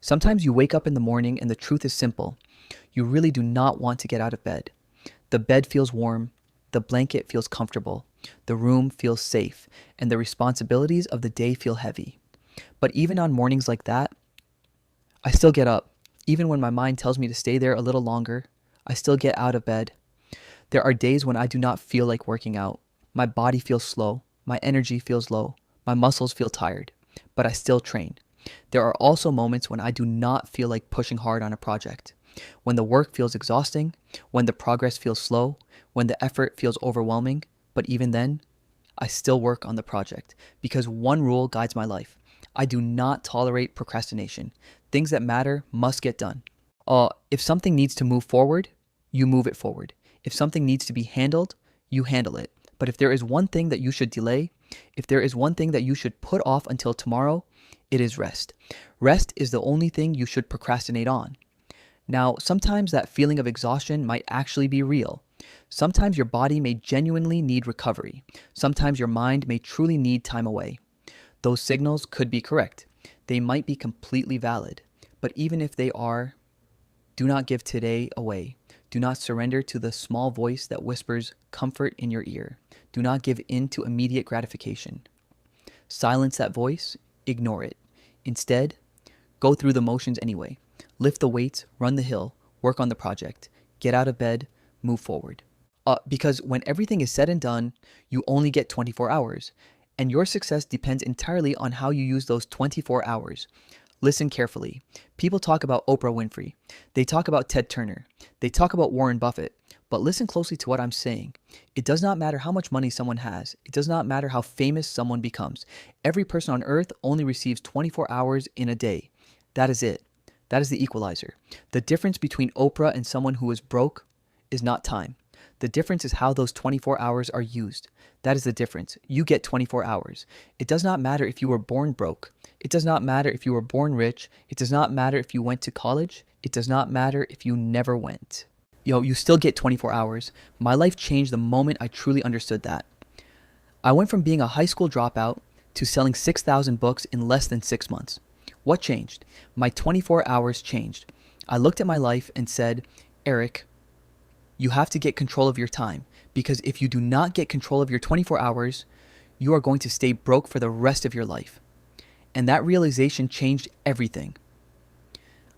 Sometimes you wake up in the morning and the truth is simple. You really do not want to get out of bed. The bed feels warm, the blanket feels comfortable, the room feels safe, and the responsibilities of the day feel heavy. But even on mornings like that, I still get up. Even when my mind tells me to stay there a little longer, I still get out of bed. There are days when I do not feel like working out. My body feels slow, my energy feels low, my muscles feel tired, but I still train. There are also moments when I do not feel like pushing hard on a project. When the work feels exhausting, when the progress feels slow, when the effort feels overwhelming, but even then, I still work on the project because one rule guides my life. I do not tolerate procrastination. Things that matter must get done. If something needs to move forward, you move it forward. If something needs to be handled, you handle it. But if there is one thing that you should delay, if there is one thing that you should put off until tomorrow, it is rest. Rest is the only thing you should procrastinate on. Now, sometimes that feeling of exhaustion might actually be real. Sometimes your body may genuinely need recovery. Sometimes your mind may truly need time away. Those signals could be correct. They might be completely valid. But even if they are, do not give today away. Do not surrender to the small voice that whispers comfort in your ear. Do not give in to immediate gratification. Silence that voice, ignore it. Instead, go through the motions anyway. Lift the weights, run the hill, work on the project, get out of bed, move forward. Because when everything is said and done, you only get 24 hours, and your success depends entirely on how you use those 24 hours. Listen carefully. People talk about Oprah Winfrey. They talk about Ted Turner. They talk about Warren Buffett. But listen closely to what I'm saying. It does not matter how much money someone has. It does not matter how famous someone becomes. Every person on earth only receives 24 hours in a day. That is it. That is the equalizer. The difference between Oprah and someone who is broke is not time. The difference is how those 24 hours are used. That is the difference. You get 24 hours. It does not matter if you were born broke. It does not matter if you were born rich. It does not matter if you went to college. It does not matter if you never went. You still get 24 hours. My life changed the moment I truly understood that. I went from being a high school dropout to selling 6,000 books in less than 6 months. What changed? My 24 hours changed. I looked at my life and said, Eric, you have to get control of your time, because if you do not get control of your 24 hours, you are going to stay broke for the rest of your life. And that realization changed everything.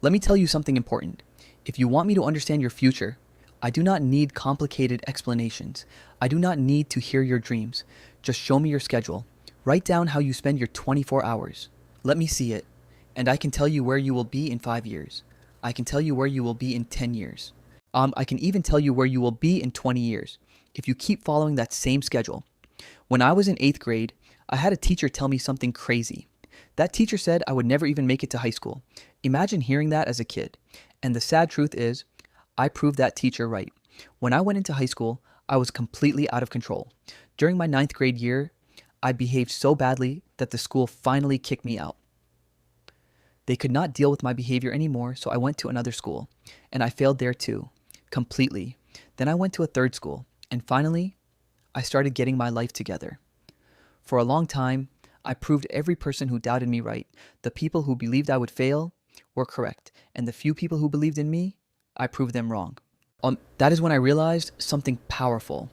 Let me tell you something important. If you want me to understand your future, I do not need complicated explanations. I do not need to hear your dreams. Just show me your schedule. Write down how you spend your 24 hours. Let me see it. And I can tell you where you will be in 5 years. I can tell you where you will be in 10 years. I can even tell you where you will be in 20 years if you keep following that same schedule. When I was in 8th grade, I had a teacher tell me something crazy. That teacher said I would never even make it to high school. Imagine hearing that as a kid. And the sad truth is, I proved that teacher right. When I went into high school, I was completely out of control. During my 9th grade year, I behaved so badly that the school finally kicked me out. They could not deal with my behavior anymore, so I went to another school, and I failed there too, completely. Then I went to a third school, and finally, I started getting my life together. For a long time, I proved every person who doubted me right. The people who believed I would fail were correct, and the few people who believed in me, I proved them wrong. That is when I realized something powerful.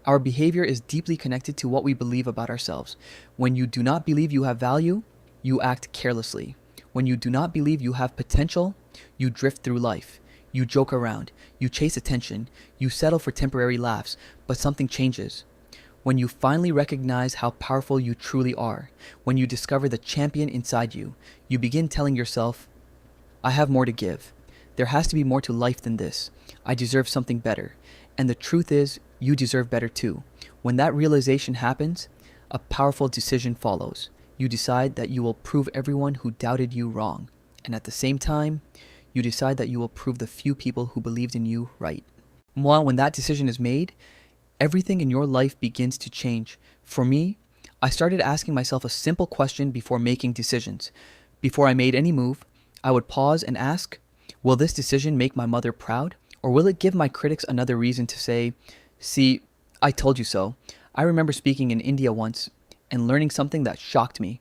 Our behavior is deeply connected to what we believe about ourselves. When you do not believe you have value, you act carelessly. When you do not believe you have potential, you drift through life. You joke around. You chase attention. You settle for temporary laughs, but something changes. When you finally recognize how powerful you truly are, when you discover the champion inside you, you begin telling yourself, I have more to give. There has to be more to life than this. I deserve something better. And the truth is, you deserve better too. When that realization happens, a powerful decision follows. You decide that you will prove everyone who doubted you wrong. And at the same time, you decide that you will prove the few people who believed in you right. Well, when that decision is made, everything in your life begins to change. For me, I started asking myself a simple question before making decisions. Before I made any move, I would pause and ask, will this decision make my mother proud? Or will it give my critics another reason to say, see, I told you so. I remember speaking in India once and learning something that shocked me.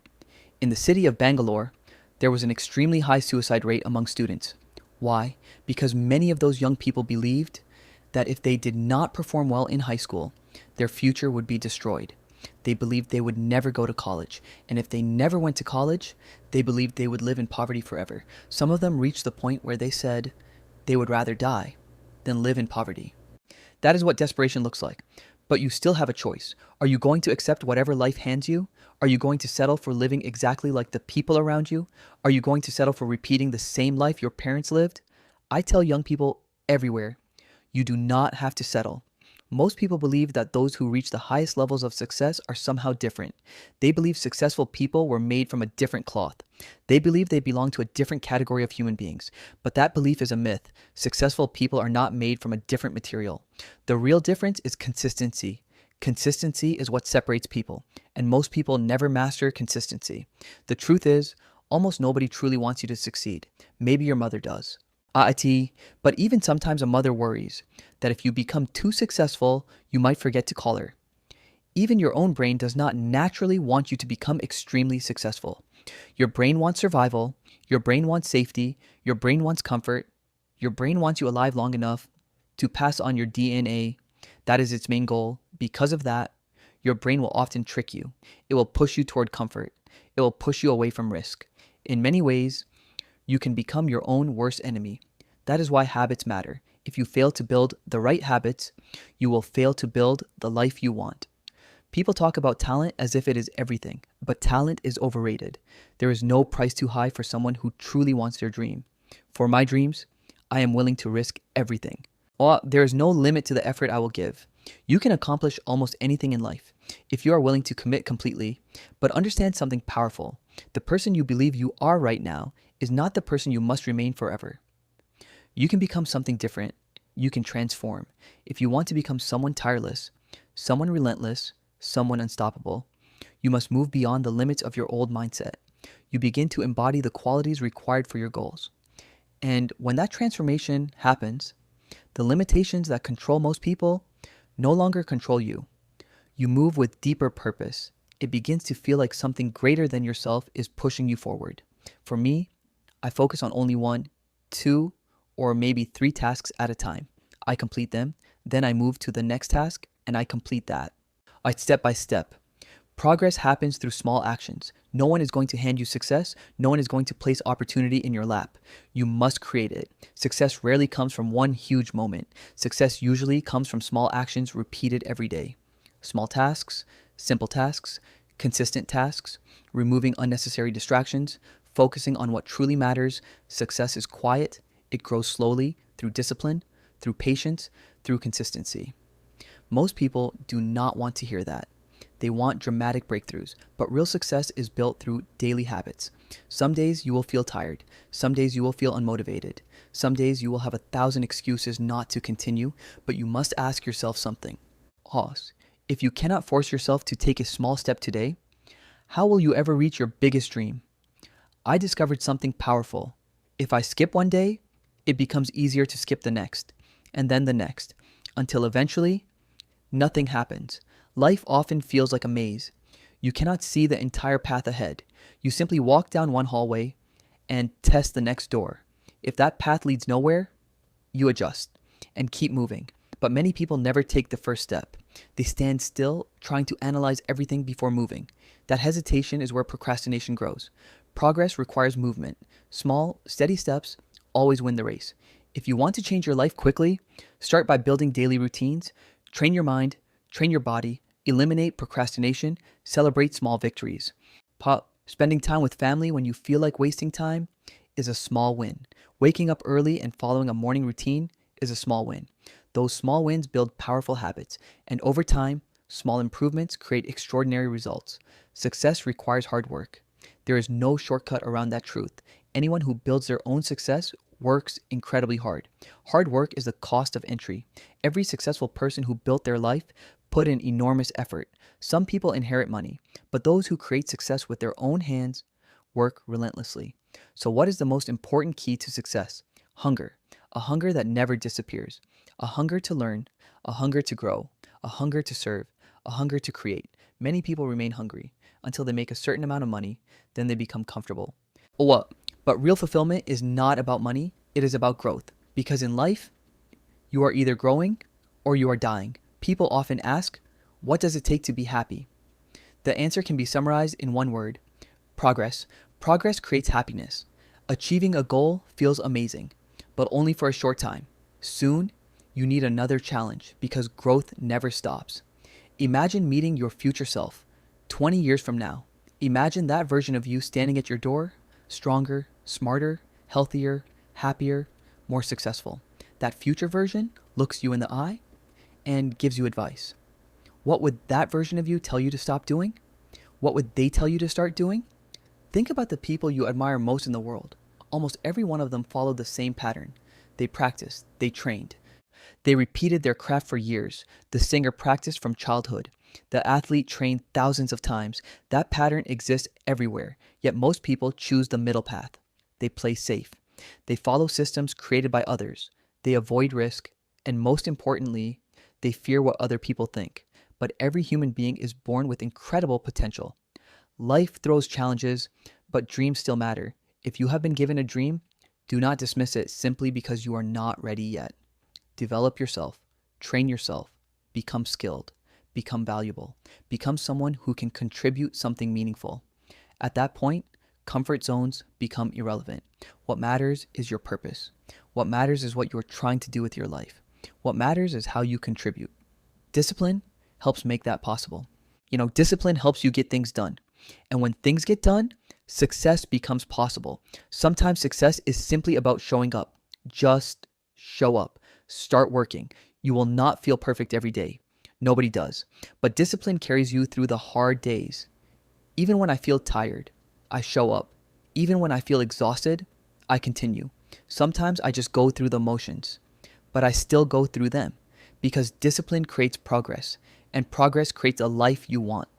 In the city of Bangalore, There was an extremely high suicide rate among students. Why? Because many of those young people believed that if they did not perform well in high school, their future would be destroyed. They believed they would never go to college, and if they never went to college, they believed they would live in poverty forever. Some of them reached the point where they said they would rather die than live in poverty. That is what desperation looks like. But you still have a choice. Are you going to accept whatever life hands you? Are you going to settle for living exactly like the people around you? Are you going to settle for repeating the same life your parents lived? I tell young people everywhere, you do not have to settle. Most people believe that those who reach the highest levels of success are somehow different. They believe successful people were made from a different cloth. They believe they belong to a different category of human beings. But that belief is a myth. Successful people are not made from a different material. The real difference is consistency. Consistency is what separates people, and most people never master consistency. The truth is, almost nobody truly wants you to succeed. Maybe your mother does. But even sometimes a mother worries that if you become too successful, you might forget to call her. Even your own brain does not naturally want you to become extremely successful. Your brain wants survival, your brain wants safety, your brain wants comfort, your brain wants you alive long enough to pass on your DNA. That is its main goal. Because of that, your brain will often trick you. It will push you toward comfort. It will push you away from risk. In many ways, you can become your own worst enemy. That is why habits matter. If you fail to build the right habits, you will fail to build the life you want. People talk about talent as if it is everything, but talent is overrated. There is no price too high for someone who truly wants their dream. For my dreams, I am willing to risk everything. There is no limit to the effort I will give. You can accomplish almost anything in life if you are willing to commit completely. But understand something powerful. The person you believe you are right now is not the person you must remain forever. You can become something different. You can transform. If you want to become someone tireless, someone relentless, someone unstoppable, you must move beyond the limits of your old mindset. You begin to embody the qualities required for your goals. And when that transformation happens, the limitations that control most people no longer control you. You move with deeper purpose. It begins to feel like something greater than yourself is pushing you forward. For me, I focus on only 1, 2, or maybe 3 tasks at a time. I complete them, then I move to the next task, and I complete that. Step by step. Progress happens through small actions. No one is going to hand you success. No one is going to place opportunity in your lap. You must create it. Success rarely comes from one huge moment. Success usually comes from small actions repeated every day. Small tasks, simple tasks, consistent tasks, removing unnecessary distractions, focusing on what truly matters. Success is quiet. It grows slowly through discipline, through patience, through consistency. Most people do not want to hear that. They want dramatic breakthroughs, but real success is built through daily habits. Some days you will feel tired. Some days you will feel unmotivated. Some days you will have 1,000 excuses not to continue, but you must ask yourself something. Pause. If you cannot force yourself to take a small step today, how will you ever reach your biggest dream? I discovered something powerful. If I skip one day, it becomes easier to skip the next, and then the next, until eventually, nothing happens. Life often feels like a maze. You cannot see the entire path ahead. You simply walk down one hallway and test the next door. If that path leads nowhere, you adjust and keep moving. But many people never take the first step. They stand still, trying to analyze everything before moving. That hesitation is where procrastination grows. Progress requires movement. Small, steady steps always win the race. If you want to change your life quickly, start by building daily routines. Train your mind, train your body, eliminate procrastination, celebrate small victories. Spending time with family when you feel like wasting time is a small win. Waking up early and following a morning routine is a small win. Those small wins build powerful habits, and over time, small improvements create extraordinary results. Success requires hard work. There is no shortcut around that truth. Anyone who builds their own success works incredibly hard. Hard work is the cost of entry. Every successful person who built their life put in enormous effort. Some people inherit money, but those who create success with their own hands work relentlessly. So what is the most important key to success? Hunger. A hunger that never disappears. A hunger to learn, a hunger to grow, a hunger to serve, a hunger to create. Many people remain hungry until they make a certain amount of money, then they become comfortable. What? But real fulfillment is not about money, it is about growth. Because in life, you are either growing or you are dying. People often ask, what does it take to be happy? The answer can be summarized in one word: progress. Progress creates happiness. Achieving a goal feels amazing, but only for a short time. Soon, you need another challenge because growth never stops. Imagine meeting your future self 20 years from now. Imagine that version of you standing at your door, stronger, smarter, healthier, happier, more successful. That future version looks you in the eye and gives you advice. What would that version of you tell you to stop doing? What would they tell you to start doing? Think about the people you admire most in the world. Almost every one of them followed the same pattern. They practiced, they trained, they repeated their craft for years. The singer practiced from childhood. The athlete trained thousands of times. That pattern exists everywhere, yet most people choose the middle path. They play safe. They follow systems created by others. They avoid risk, and most importantly, they fear what other people think. But every human being is born with incredible potential. Life throws challenges, but dreams still matter. If you have been given a dream, do not dismiss it simply because you are not ready yet. Develop yourself, train yourself, become skilled, become valuable, become someone who can contribute something meaningful. At that point, comfort zones become irrelevant. What matters is your purpose. What matters is what you're trying to do with your life. What matters is how you contribute. Discipline helps make that possible. Discipline helps you get things done. And when things get done, success becomes possible. Sometimes success is simply about showing up. Just show up. Start working. You will not feel perfect every day. Nobody does. But discipline carries you through the hard days. Even when I feel tired, I show up. Even when I feel exhausted, I continue. Sometimes I just go through the motions, but I still go through them because discipline creates progress, and progress creates a life you want.